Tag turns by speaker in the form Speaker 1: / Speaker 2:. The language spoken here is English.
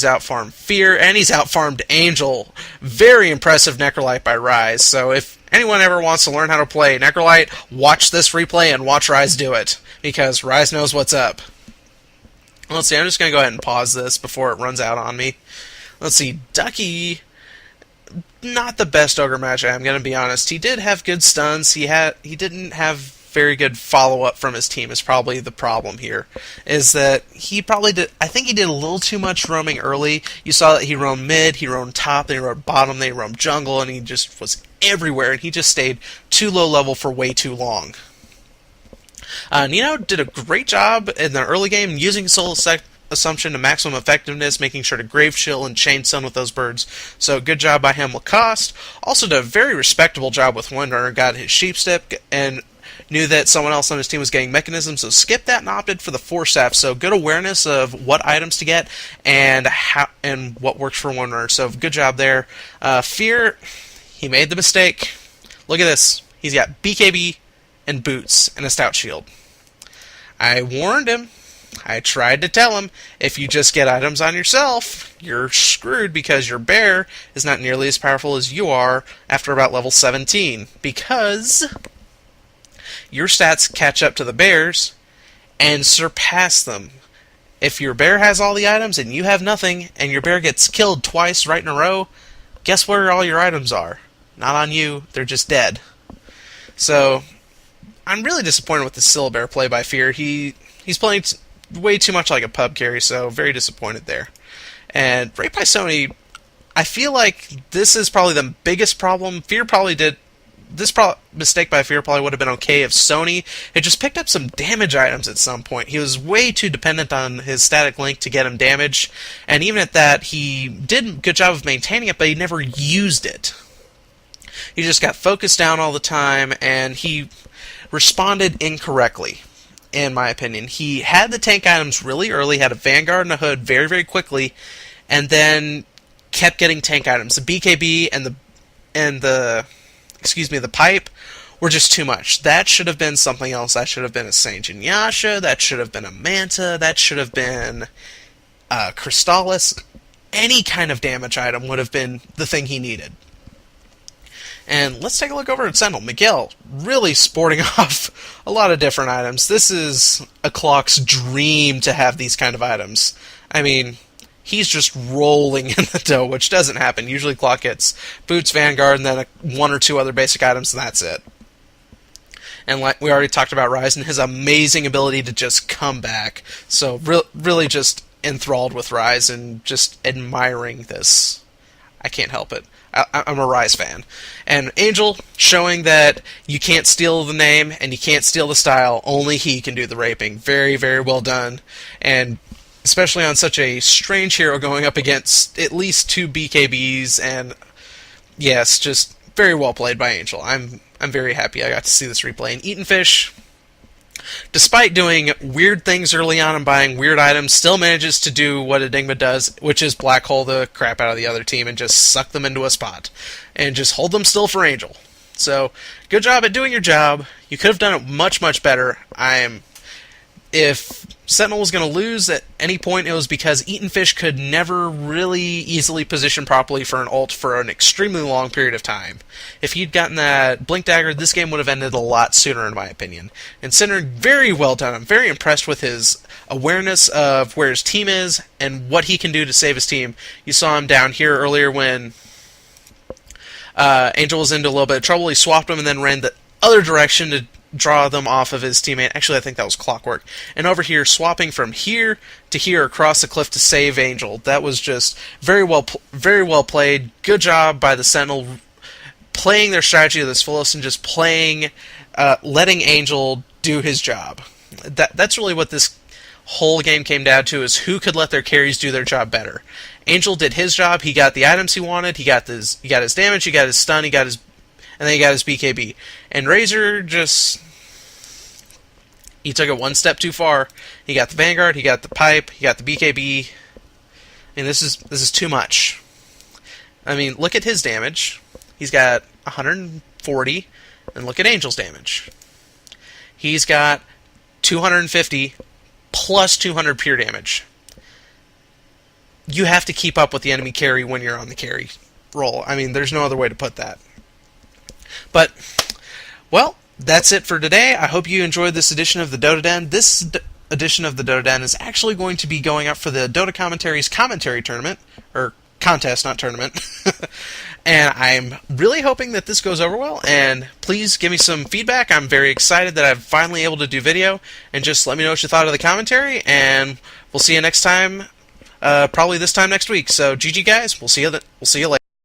Speaker 1: out-farmed Fear, and he's out-farmed Angel. Very impressive Necrolite by Rise. So if anyone ever wants to learn how to play Necrolite, watch this replay and watch Rise do it, because Rise knows what's up. Let's see, I'm just going to go ahead and pause this before it runs out on me. Let's see, Ducky, not the best Ogre match, I'm going to be honest. He did have good stuns. He didn't have very good follow-up from his team is probably the problem here. Is that he probably did, I think he did a little too much roaming early. You saw that he roamed mid, he roamed top, then he roamed bottom, then he roamed jungle, and he just was everywhere, and he just stayed too low level for way too long. Nino did a great job in the early game using Soul Assumption to maximum effectiveness, making sure to Grave Chill and Chain Stun with those birds. So good job by him with cost. Also did a very respectable job with Windrunner, got his Sheep Step, and knew that someone else on his team was getting Mechanism, so skipped that and opted for the Force Staff. So good awareness of what items to get and what works for Windrunner. So good job there. Fear, he made the mistake. Look at this. He's got BKB and boots and a stout shield. I warned him. I tried to tell him, if you just get items on yourself, you're screwed because your bear is not nearly as powerful as you are after about level 17. Because your stats catch up to the bear's and surpass them. If your bear has all the items and you have nothing, and your bear gets killed twice right in a row, guess where all your items are? Not on you, they're just dead. So I'm really disappointed with the Syllabear play by Fear. He's playing way too much like a pub carry, so very disappointed there. And Rape by Sony, I feel like this is probably the biggest problem. Fear probably did this mistake by Fear probably would have been okay if Sony had just picked up some damage items at some point. He was way too dependent on his static link to get him damage, and even at that, he did a good job of maintaining it, but he never used it. He just got focused down all the time, and he responded incorrectly, in my opinion. He had the tank items really early, had a Vanguard and a Hood very, very quickly, and then kept getting tank items. The BKB and the pipe were just too much. That should have been something else. That should have been a Saint Yasha. That should have been a Manta. That should have been Crystallis. Any kind of damage item would have been the thing he needed. And let's take a look over at Sentinel. Miguel really sporting off a lot of different items. This is a Clock's dream to have these kind of items. I mean, he's just rolling in the dough, which doesn't happen. Usually Clock gets Boots, Vanguard, and then one or two other basic items, and that's it. And like we already talked about Rise and his amazing ability to just come back. So really just enthralled with Rise and just admiring this. I can't help it. I'm a Rise fan. And Angel, showing that you can't steal the name and you can't steal the style. Only he can do the raping. Very, very well done. And especially on such a strange hero going up against at least 2 BKBs. And yes, just very well played by Angel. I'm very happy I got to see this replay. And Eaten Fish, despite doing weird things early on and buying weird items, still manages to do what Enigma does, which is black hole the crap out of the other team and just suck them into a spot. And just hold them still for Angel. So, good job at doing your job. You could have done it much, much better. If Sentinel was going to lose at any point, it was because Eaten Fish could never really easily position properly for an ult for an extremely long period of time. If he'd gotten that Blink Dagger, this game would have ended a lot sooner, in my opinion. And Sinner, very well done. I'm very impressed with his awareness of where his team is and what he can do to save his team. You saw him down here earlier when Angel was into a little bit of trouble. He swapped him and then ran the other direction to draw them off of his teammate. Actually, I think that was Clockwork. And over here, swapping from here to here across the cliff to save Angel. That was just very well played. Good job by the Sentinel playing their strategy to this fullest and just letting Angel do his job. That's really what this whole game came down to, is who could let their carries do their job better. Angel did his job. He got the items he wanted. He got his damage. He got his stun. And then he got his BKB. And Razor he took it one step too far. He got the Vanguard, he got the pipe, he got the BKB. And this is too much. I mean, look at his damage. He's got 140, and look at Angel's damage. He's got 250 plus 200 pure damage. you have to keep up with the enemy carry when you're on the carry roll. I mean, there's no other way to put that. But, well, that's it for today. I hope you enjoyed this edition of the DotA Den. This edition of the DotA Den is actually going to be going up for the Dota Commentaries Commentary Tournament, or contest, not tournament. And I'm really hoping that this goes over well, and please give me some feedback. I'm very excited that I'm finally able to do video, and just let me know what you thought of the commentary, and we'll see you next time, probably this time next week. So GG guys, we'll see you later.